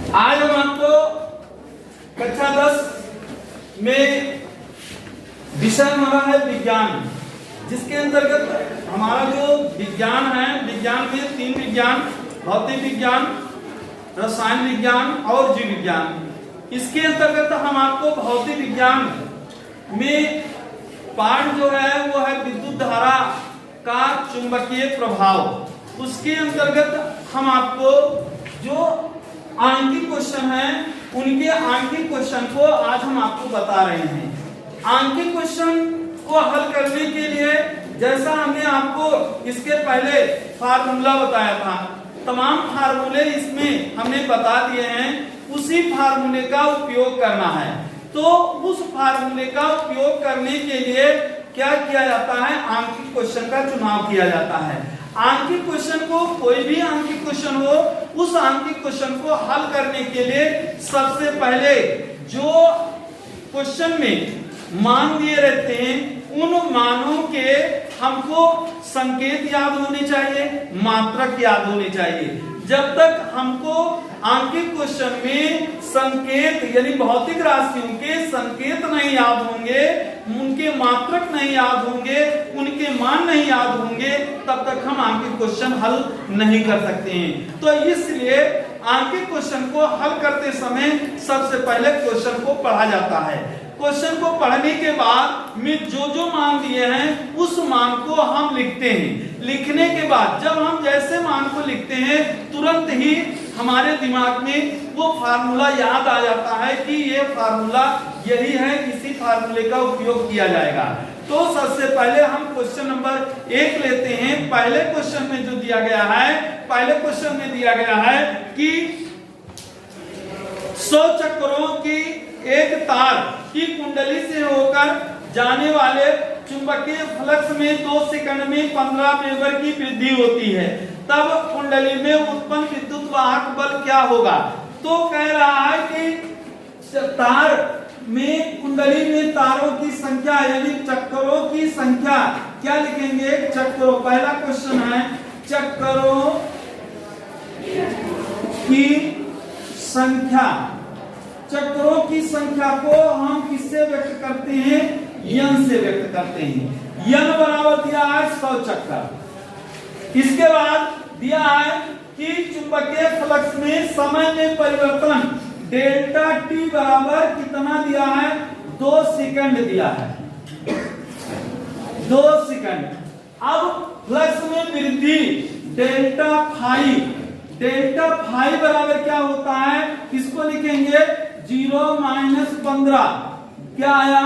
आज हम आपको कक्षा 10 में विषय हमारा है विज्ञान, जिसके अंतर्गत हमारा जो विज्ञान है, विज्ञान में 3 विज्ञान, भौतिक विज्ञान, रसायन विज्ञान और जीव विज्ञान। इसके अंतर्गत हम आपको भौतिक विज्ञान में पाठ जो है वो है विद्युत धारा का चुंबकीय प्रभाव। उसके अंतर्गत हम आपको जो आंकिक क्वेश्चन है उनके आंकिक क्वेश्चन को आज हम आपको बता रहे हैं। आंकिक क्वेश्चन को हल करने के लिए जैसा हमने आपको इसके पहले फार्मूला बताया था, तमाम फार्मूले इसमें हमने बता दिए हैं, उसी फार्मूले का उपयोग करना है। तो उस फार्मूले का उपयोग करने के लिए क्या किया जाता है, आंकिक क्वेश्चन का चुनाव किया जाता है। आंकिक क्वेश्चन को, कोई भी आंकिक क्वेश्चन हो, उस आंकिक क्वेश्चन को हल करने के लिए सबसे पहले जो क्वेश्चन में मान दिए रहते हैं उन मानों के हमको संकेत याद होने चाहिए, मात्रक याद होने चाहिए। जब तक हमको आंकिक क्वेश्चन में संकेत यानी भौतिक राशियों के संकेत नहीं याद होंगे, उनके मात्रक नहीं याद होंगे, उनके मान नहीं याद होंगे, तब तक हम आंकिक क्वेश्चन हल नहीं कर सकते हैं। तो इसलिए आंकिक क्वेश्चन को हल करते समय सबसे पहले क्वेश्चन को पढ़ा जाता है। क्वेश्चन को पढ़ने के बाद में जो मान दिए हैं उस मान को हम लिखते हैं। लिखने के बाद जब हम जैसे मान को लिखते हैं तुरंत ही हमारे दिमाग में वो फार्मूला याद आ जाता है कि ये फार्मूला यही है, इसी फार्मूले का उपयोग किया जाएगा। तो सबसे पहले हम क्वेश्चन नंबर 1 लेते हैं। पहले क्वेश्चन में जो दिया गया है, पहले क्वेश्चन में दिया गया है कि 100 चक्रों की एक तार की कुंडली से होकर जाने वाले चुंबकीय फ्लक्स में 2 सेकंड में 15 वेबर की वृद्धि होती है, तब कुंडली में उत्पन्न विद्युत वाहक बल क्या होगा। तो कह रहा है कि तार में, कुंडली में तारों की संख्या यानी चक्रों की संख्या क्या लिखेंगे, चक्रों। पहला क्वेश्चन है चक्रों की संख्या। चक्रों की संख्या को हम किससे व्यक्त करते हैं, यन से व्यक्त करते हैं। यन बराबर दिया है 100 चक्कर। इसके बाद दिया है कि चुंबकीय फ्लक्स में समय में परिवर्तन डेल्टा टी बराबर कितना दिया है, 2 सेकंड दिया है, 2 सेकंड। अब फ्लक्स में वृद्धि डेल्टा फाई, डेल्टा फाई बराबर क्या होता है, इसको लिखेंगे 0 - 15, क्या आया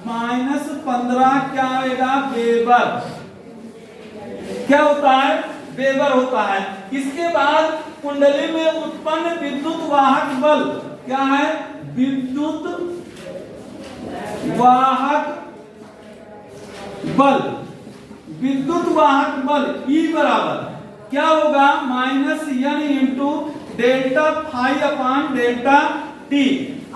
-15, क्या आएगा वेबर, क्या होता है वेबर होता है। इसके बाद कुंडली में उत्पन्न विद्युत वाहक बल क्या है, विद्युत वाहक बल, विद्युत वाहक बल E बराबर क्या होगा, -n into delta phi upon delta T.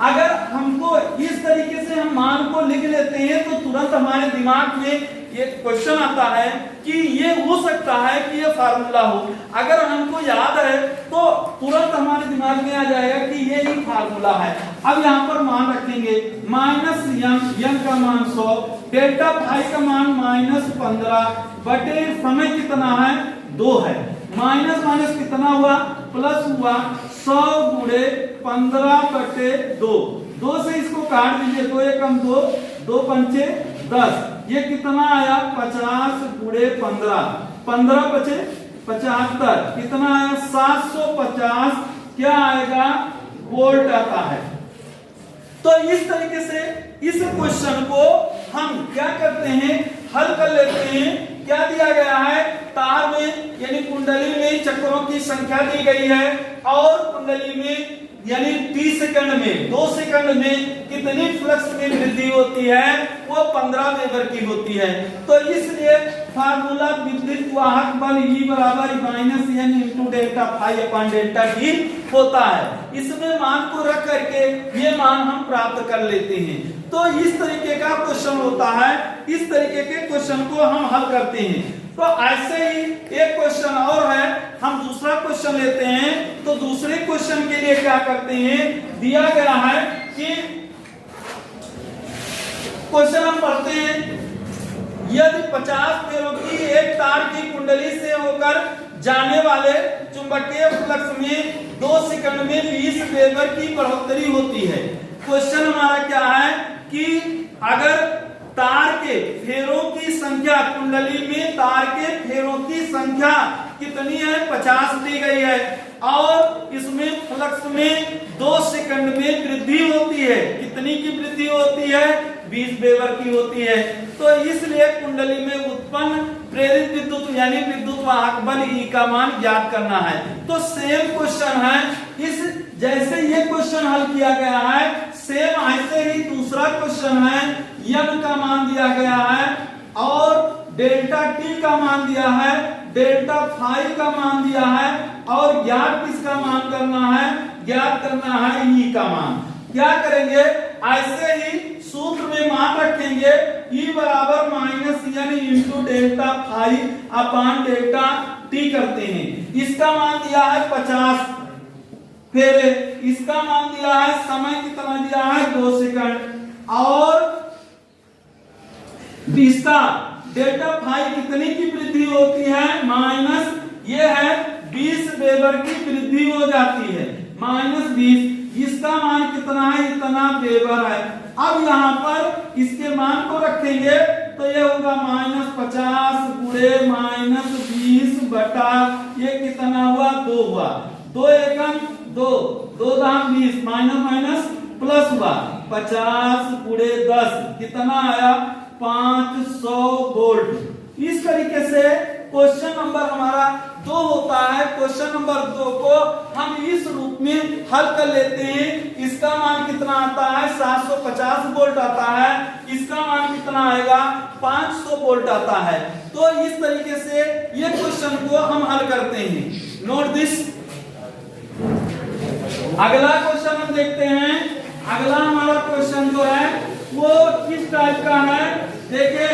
अगर हमको इस तरीके से हम मान को लिख लेते हैं तो तुरंत हमारे दिमाग में ये क्वेश्चन आता है कि ये हो सकता है कि ये फार्मूला हो। अगर हमको याद है तो तुरंत हमारे दिमाग में आ जाएगा कि ये ही फार्मूला है। अब यहाँ पर मान रखेंगे -n का मान 100, डेल्टा फाई का मान -15 बटे समय कितना है, 2 है, माइनस माइनस कितना हुआ, प्लस हुआ, 100 गुणे 15 बटे 2, 2 से इसको काट दीजिए, 2 एकम 2, 2 पंचे 10, ये कितना आया 50 गुणे 15, 15 बचे 75, कितना आया 750, क्या आएगा वोल्ट आता है। तो इस तरीके से इस क्वेश्चन को हम क्या करते हैं, हल कर लेते हैं। क्या दिया गया है, तार में यानी कुंडली में चक्रों की संख्या दी गई है और कुंडली में यानी 30 सेकंड में, 2 सेकंड में कितनी फ्लक्स में वृद्धि होती है, वो 15 वेबर की होती है। तो इसलिए फार्मूला विद्युत वाहक बल E बराबर -n into delta phi upon delta T होता है। इसमें मान को रख करके ये मान हम प्राप्त कर लेते हैं। तो इस तरीके का क्वेश्चन होता है, इस तरीके के क्वेश्चन को हम हल करते हैं। तो ऐसे ही एक क्वेश्चन और है, हम दूसरा क्वेश्चन लेते हैं। तो दूसरे क्वेश्चन के लिए क्या करते हैं, दिया गया है कि क्वेश्चन हम पढ़ते हैं, यदि 50 फेरों की एक तार की कुंडली से होकर जाने वाले चुंबकीय फ्लक्स में 2 सेकंड में 20 वेबर की बढ़ोतरी होती है। क्वेश्चन हमारा क्या है कि अगर तार के फेरों की संख्या, कुंडली में तार के फेरों की संख्या कितनी है, 50 दी गई है, और इसमें फ्लक्स में 2 सेकंड में वृद्धि होती है। कितनी की वृद्धि होती है, 20 वेबर की होती है। तो इसलिए कुंडली में उत्पन्न प्रेरित विद्युत यानी विद्युत वाहक बल E का मान ज्ञात करना है। तो सेम क्वेश्चन है, इस जैसे ये क्वेश्चन हल किया गया है, सेम ऐसे ही दूसरा क्वेश्चन है, N का मान दिया गया है और डेल्टा T का मान दिया है, डेल्टा फाई का मान दिया है, और ज्ञात किसका मान करना है, ज्ञात करना है E का मान। क्या करेंगे, ऐसे ही सूत्र में मान रखेंगे, E बराबर -N into delta phi upon delta T करते हैं। इसका मान दिया है 50, फिर इसका मान दिया है, समय कितना दिया है, 2 सेकंड, और इसका डेल्टा फाई कितनी की वृद्धि होती है, माइनस ये है 20 वेबर की वृद्धि हो जाती है, -20। इसका मान कितना है, इतना वेबर है। अब यहाँ पर इसके मान को रखेंगे तो ये होगा -50 गुणे -20 बटा ये कितना हुआ, 2 हुआ, 2 एकम 2, 2 दाम 20, माइनस प्लस हुआ, 50 गुणे 10 कितना आया, 500 वोल्ट। इस तरीके से क्वेश्चन नंबर हमारा 2 होता है। क्वेश्चन नंबर 2 को हम इस रूप में हल कर लेते हैं। इसका मान कितना आता है, 750 वोल्ट आता है, इसका मान कितना आएगा, 500 वोल्ट आता है। तो इस तरीके से ये क्वेश्चन को हम हल करते हैं। Note this. अगला क्वेश्चन हम देखते हैं। अगला हमारा क्वेश्चन जो है वो किस टाइप का है, देखिए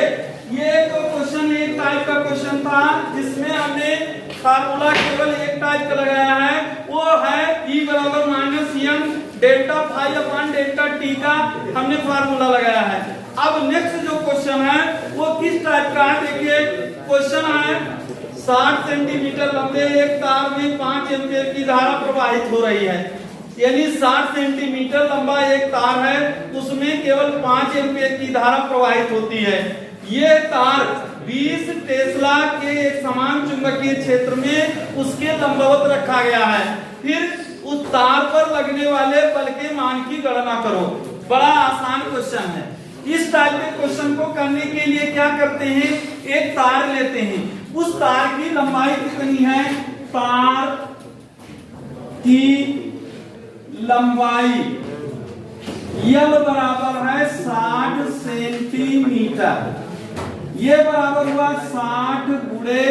ये तो क्वेश्चन एक टाइप का क्वेश्चन था जिसमें हमने फार्मूला केवल एक टाइप का लगाया है, वो है E बराबर -N delta phi upon delta T का हमने फार्मूला लगाया है। अब नेक्स्ट जो क्वेश्चन है वो किस टाइप का है, देखिए क्वेश्चन है 60 सेंटीमीटर लंबे एक तार में 5 एम्पीयर की धारा प्रवाहित हो रही है। यानी 60 सेंटीमीटर लंबा एक तार है, उसमें केवल 5 एम्पीयर की धारा प्रवाहित होती है। ये तार 20 टेस्ला के एक समान चुंबकीय क्षेत्र में उसके लंबवत रखा गया है। फिर उस तार पर लगने वाले बल के मान की गणना करो। बड़ा आसान क्वेश्चन है। इस टाइप के क्वेश्चन को करने के लिए क्या करते हैं, एक तार लेते हैं, उस तार की लंबाई कितनी है, तार की लंबाई L बराबर है 60 सेंटीमीटर, ये बराबर हुआ 60 गुणे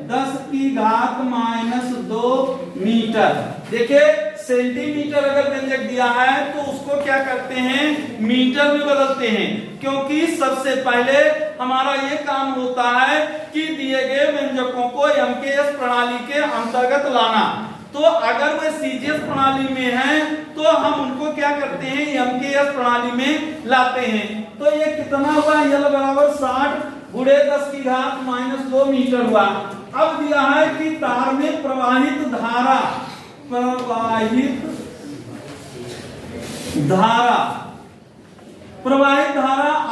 10 की घात -2 मीटर। देखिए सेंटीमीटर अगर व्यंजक दिया है तो उसको क्या करते हैं, मीटर में बदलते हैं, क्योंकि सबसे पहले हमारा ये काम होता है कि दिए गए व्यंजकों को MKS प्रणाली के अंतर्गत लाना। तो अगर वे CGS प्रणाली में हैं तो हम उनको क्या करते हैं, MKS प्रणाली में लाते हैं। तो ये कितना हुआ, L बराबर 60 गुणे 10 की घात -2 मीटर हुआ। अब दिया है कि तार में प्रवाहित धारा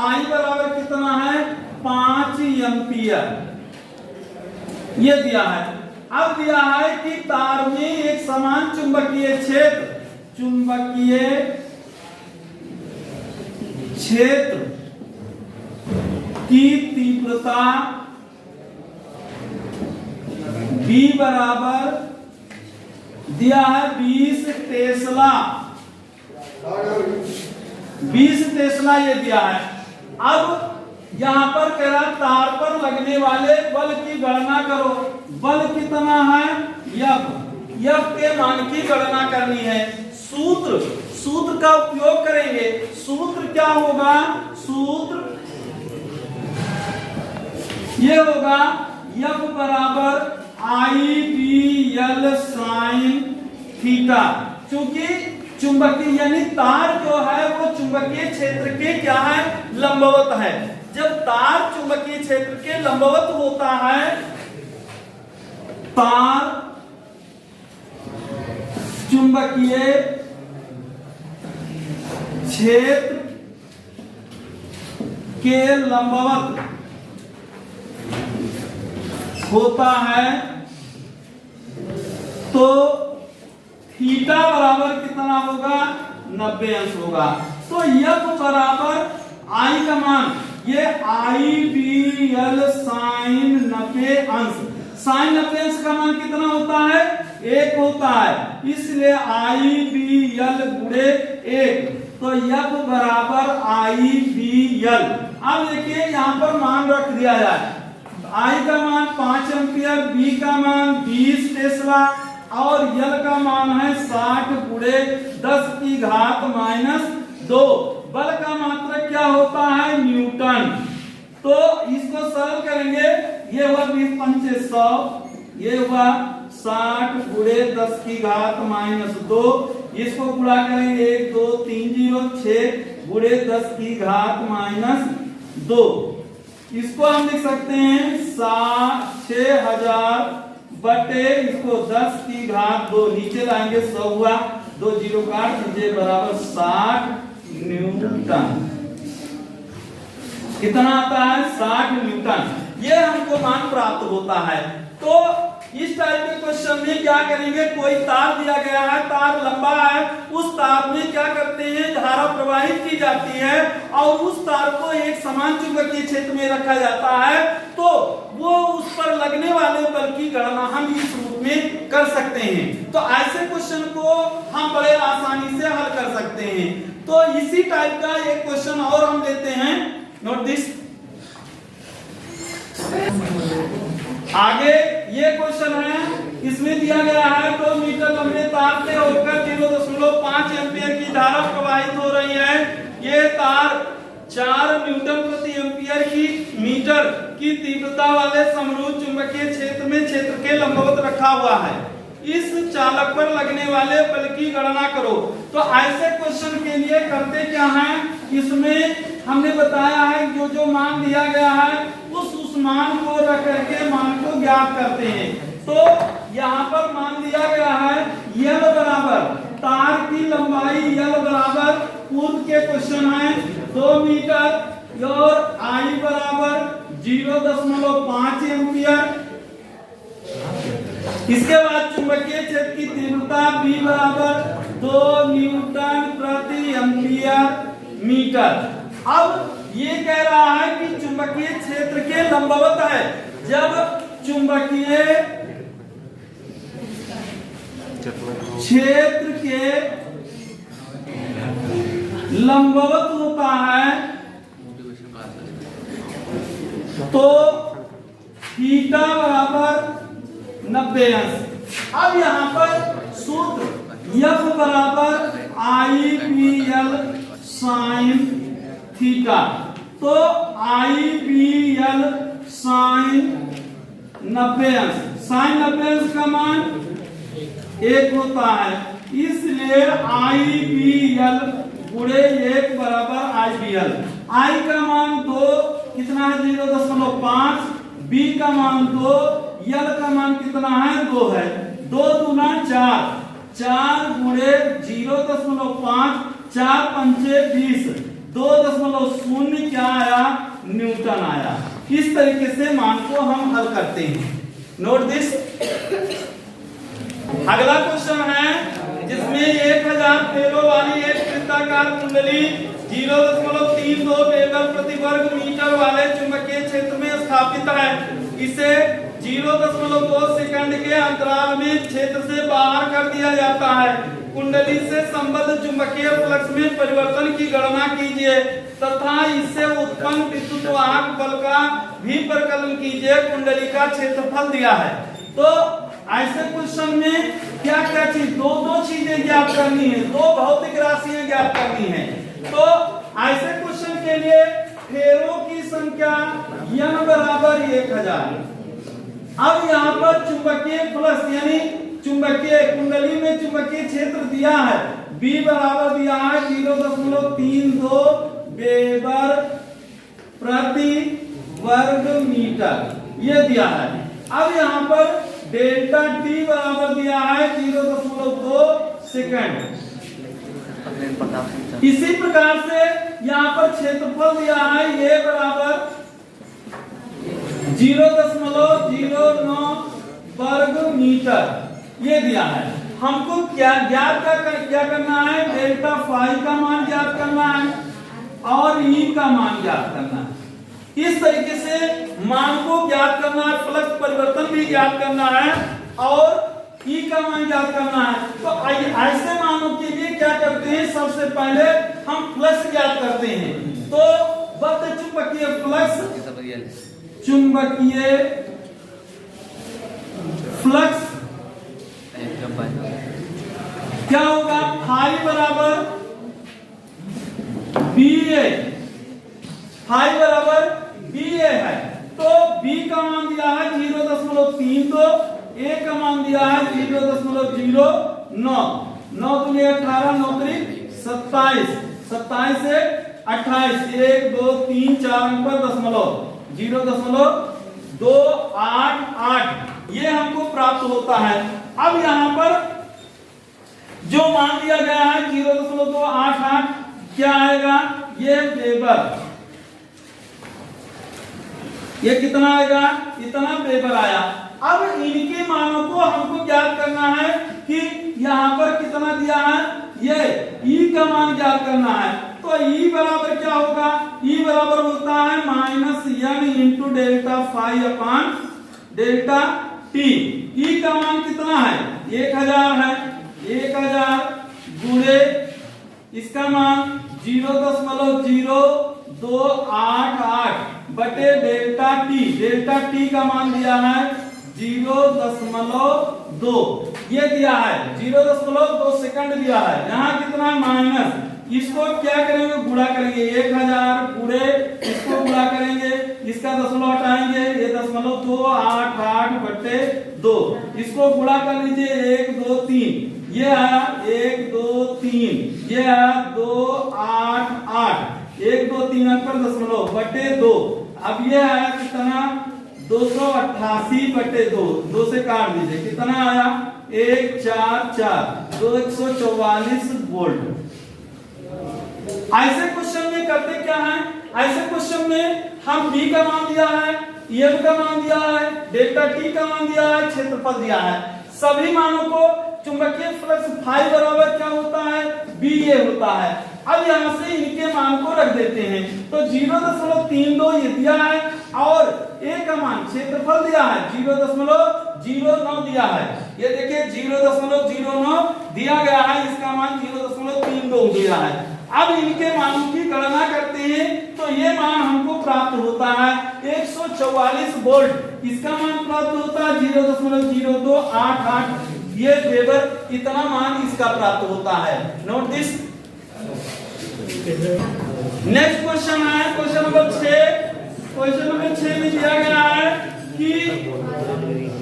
I बराबर कितना है, 5 एम्पियर, ये दिया है। अब दिया है कि तार में एक समान चुंबकीय क्षेत्र की तीव्रता B बराबर दिया है 20 टेस्ला, 20 टेस्ला ये दिया है। अब यहाँ पर कह रहा तार पर लगने वाले बल की गणना करो। बल कितना है, F के मान की गणना करनी है। सूत्र का उपयोग करेंगे। सूत्र क्या होगा, सूत्र ये होगा F बराबर IBL sin थीटा। क्योंकि चुंबकीय यानी तार जो है वो चुंबकीय क्षेत्र के क्या है, लंबवत है। जब तार चुंबकीय क्षेत्र के लंबवत होता है, तार चुंबकीय क्षेत्र के लंबवत होता है तो थीटा बराबर कितना होगा, 90 अंश होगा। तो F बराबर I का मान, ये IBL साइन 90 अंश, साइन 90 अंश का मान कितना होता है, 1 होता है, इसलिए IBL गुणे 1, तो F बराबर IBL। अब देखिए यहाँ पर मान रख दिया जाए, I का मान 5 एम्पियर, B का मान 20 टेस्ला और L का मान है 60 गुणे 10 की घात -2। बल का मात्रक क्या होता है, न्यूटन। तो इसको सरल करेंगे, ये हुआ 20 पंचे 100, ये हुआ 60 गुणे 10 की घात -2, इसको गुणा करेंगे 1 2 3 0 6 गुणे 10 की घात -2। इसको हम लिख सकते हैं 6000 बटे इसको 10 की घात 2, नीचे लाएंगे 100 हुआ, 2 जीरो काट दीजिए, बराबर 60 न्यूटन। कितना आता है, 60 न्यूटन। ये हमको मान प्राप्त होता है। तो इस टाइप के क्वेश्चन में क्या करेंगे, कोई तार दिया गया है, तार लंबा है, उस तार में क्या करते हैं, धारा प्रवाहित की जाती है और उस तार को एक समान चुंबकीय क्षेत्र में रखा जाता है, तो वो उस पर लगने वाले बल की गणना हम इस रूप में कर सकते हैं। तो ऐसे क्वेश्चन को हम बड़े आसानी से हल कर सकते हैं। तो इसी टाइप का एक क्वेश्चन और हम लेते हैं, नोट दिस। आगे ये क्वेश्चन है, इसमें दिया गया है 2 मीटर लंबे तार से होकर 0.5 एम्पियर की धारा प्रवाहित हो रही है। ये तार 4 न्यूटन प्रति एम्पियर की मीटर की तीव्रता वाले समरूप चुंबकीय क्षेत्र में क्षेत्र के लंबवत रखा हुआ है। इस चालक पर लगने वाले बल की गणना करो। तो ऐसे क्वेश्चन के लिए करते क्या है, इसमें हमने बताया है जो जो मान दिया गया है उस मान को रख करके मान को ज्ञात करते हैं। तो यहाँ पर मान दिया गया है L बराबर, तार की लंबाई L बराबर, पूर्व के क्वेश्चन है 2 मीटर और I बराबर 0.5 एम्पियर। इसके बाद चुंबकीय क्षेत्र की तीव्रता B बराबर 2 न्यूटन प्रति एम्पियर मीटर। अब ये कह रहा है कि चुंबकीय क्षेत्र के लंबवत है। जब चुंबकीय क्षेत्र के लंबवत होता है तो थीटा बराबर 90 अंश। अब यहाँ पर सूत्र F बराबर IBL साइन थीटा, तो IBL साइन 90 अंश, साइन 90 अंश का मान 1 होता है, इसलिए IBL गुणे 1 बराबर IBL। I का मान 2 कितना है, 0.5, B का मान 2, L का मान कितना है, 2 है, 2 दूना 4, 4 गुणे 0.5, 4 पंचे 20, 2.0 क्या आया, न्यूटन आया। इस तरीके से मान को हम हल करते हैं। Note this. अगला क्वेश्चन है जिसमें 1000 फेरो वाली एक वृत्ताकार कुंडली 0.32 वेबर प्रति वर्ग मीटर वाले चुंबकीय क्षेत्र में स्थापित है। इसे 0.2 सेकंड के अंतराल में क्षेत्र से बाहर कर दिया जाता है। कुंडली से संबद्ध चुंबकीय फ्लक्स में परिवर्तन की गणना कीजिए तथा इससे उत्पन्न विद्युत वाहक बल का भी परिकलन कीजिए। कुंडली का क्षेत्रफल दिया है। तो ऐसे क्वेश्चन में क्या क्या चीज, दो चीजें ज्ञात करनी है, 2 भौतिक राशियां ज्ञात करनी है। तो ऐसे क्वेश्चन के लिए फेरों की संख्या n बराबर 1000। अब यहाँ पर चुंबकीय फ्लक्स यानी चुंबकीय कुंडली में चुंबकीय क्षेत्र दिया है, B बराबर दिया है 0.32 वेबर प्रति वर्ग मीटर, ये दिया है। अब यहाँ पर डेल्टा T बराबर दिया है 0.2 सेकंड। इसी प्रकार से यहाँ पर क्षेत्रफल दिया है ये बराबर 0.09 वर्ग मीटर, ये दिया है। हमको क्या करना है, डेल्टा फाई का मान ज्ञात करना है और ई का मान ज्ञात करना है। इस तरीके से मान को ज्ञात करना है, फ्लक्स परिवर्तन भी ज्ञात करना है और ई का मान ज्ञात करना है। तो ऐसे मानों के लिए क्या करते हैं, सबसे पहले हम फ्लक्स ज्ञात करते हैं। तो बद्ध चुंबकीय फ्लक्स क्या होगा, फाई बराबर BA है। तो B का मान दिया है 0.3, तो A का मान दिया है 0.09। 9 दूनी 18, 9 त्रिक 27, 27 से 28, 1 2 3 4 अंक पर दशमलव 0.288 ये हमको प्राप्त होता है। अब यहाँ पर जो मान दिया गया है 0.288 क्या आएगा, ये वेबर, ये कितना आएगा, इतना वेबर आया। अब इनके मानों को हमको ज्ञात करना है कि यहाँ पर कितना दिया है, ये E का मान ज्ञात करना है। तो E बराबर क्या होगा, E बराबर होता है -n into delta phi upon delta T। E का मान कितना है, 1000 है, 1000 गुणे इसका मान 0.0288 बटे डेल्टा T। डेल्टा T का मान दिया है 0.2, ये दिया है 0.2 सेकंड दिया है। यहाँ कितना है माइनस, इसको क्या करेंगे, गुणा करेंगे, 1000 गुणे इसको गुणा करेंगे, इसका दशमलव हटाएंगे, ये 0.288 बटे 2, इसको गुणा कर लीजिए 1 2 3, ये आया 1 2 3, ये आया 288, 1 2 3 अंक पर दशमलव बटे 2। अब ये आया कितना 288 बटे 2, 2 से काट दीजिए, कितना आया 144, 144 वोल्ट। ऐसे क्वेश्चन में करते क्या है, ऐसे क्वेश्चन में हम B का मान दिया है, EF का मान दिया है, डेल्टा T का मान दिया है, क्षेत्रफल दिया है, सभी मानों को चुंबकीय फ्लक्स फाई बराबर क्या होता है, BA होता है। अब यहाँ से इनके मान को रख देते हैं, तो 0.32 ये दिया है और A का मान क्षेत्रफल दिया है 0.09 दिया है, ये देखिए 0.09 दिया गया है, इसका मान 0.32 दिया है। अब इनके मानों की गणना करते हैं तो ये मान हमको प्राप्त होता है 144 वोल्ट, इसका मान प्राप्त होता है 0.0288, ये वेबर, इतना मान इसका प्राप्त होता है। Note this. नेक्स्ट क्वेश्चन है क्वेश्चन नंबर 6। क्वेश्चन नंबर 6 में दिया गया है कि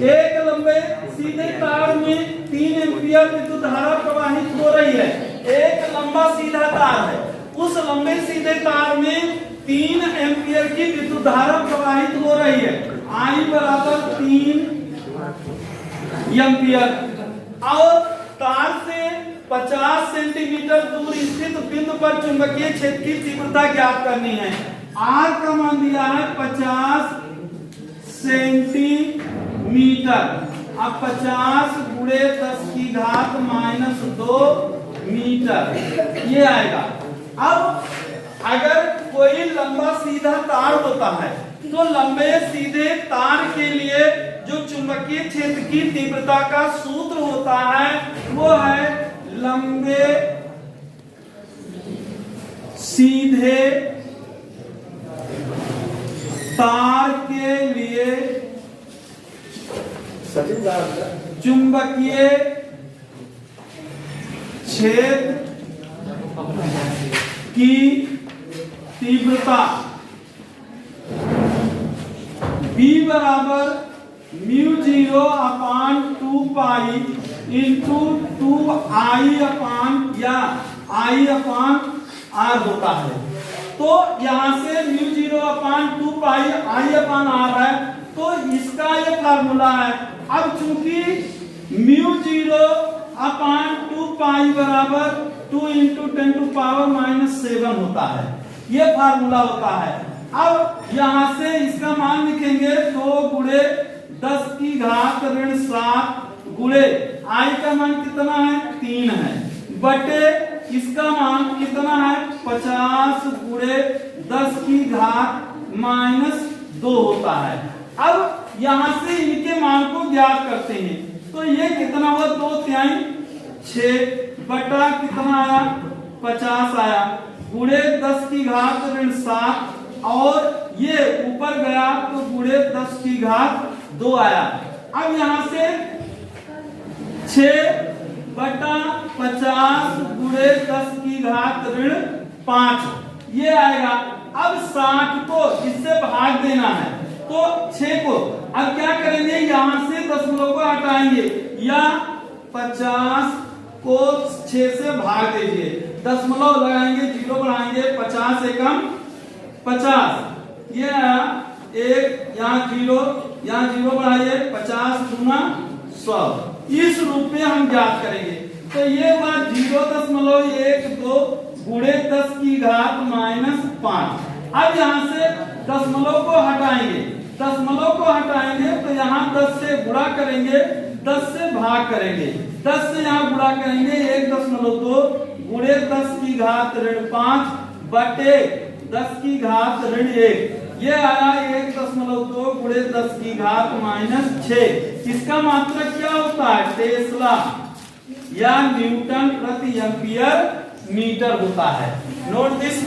एक लंबे सीधे तार में 3 एम्पीयर विद्युत धारा प्रवाहित हो रही है। एक लंबा सीधा तार है, उस लंबे सीधे तार में 3 एम्पीयर की विद्युत धारा प्रवाहित हो रही है, I बराबर 3 एम्पीयर, और तार से 50 सेंटीमीटर दूर स्थित बिंदु पर चुंबकीय क्षेत्र की तीव्रता ज्ञात करनी है। R का मान दिया है 50 सेंटीमीटर। अब 50 गुणे 10⁻⁻2 मीटर ये आएगा। अब अगर कोई लंबा सीधा तार होता है तो लंबे सीधे तार के लिए जो चुंबकीय क्षेत्र की तीव्रता का सूत्र होता है वो है लंबे सीधे तार के लिए चुंबकीय क्षेत्र की तीव्रता B बराबर μ0/2 पाई इंटू 2 I या I/R होता है। तो यहां से म्यू 0/2 पाई I/R है, तो इसका ये फार्मूला है। अब चूंकि म्यू 0/2 पाई बराबर 2 इंटू 10⁻⁻7 होता है, ये फार्मूला होता है। अब यहां से इसका मान लिखेंगे 2 गुणे 10⁻7 गुणे I का मान कितना है 3 है, बटे इसका मान कितना है 50 गुणे 10⁻2 होता है। अब यहां से इनके मान को ज्ञात करते हैं, तो ये कितना हुआ 2/3 6 बटा कितना आया 50 आया, गुणे 10⁻7 और ये ऊपर गया तो गुणे 10⁻2 आया। अब यहां से 6 बटा 50 गुणे 10⁻5 ये आएगा। अब 60 को इससे भाग देना है, तो 6 को अब क्या करेंगे, यहां से दशमलव को हटाएंगे या 50 को 6 से भाग दीजिए, दशमलव लगाएंगे 0 बढ़ाएंगे 50 एकम 50, ये आया 1 यहाँ 0 बढ़ाइए 50 गुना 100, इस रूप में हम ज्ञात करेंगे। तो ये हुआ 0.12 गुणे 10⁻5। अब यहाँ से दशमलव को हटाएंगे, तो यहाँ 10 से गुणा करेंगे, 10 से भाग करेंगे, 10 से यहाँ गुणा करेंगे 1.2 गुणे 10⁻5 बटे 10⁻1, ये आया 1.2 गुणे 10⁻6। इसका मात्रक क्या होता है टेस्ला या न्यूटन प्रति एम्पियर मीटर होता है। Note this.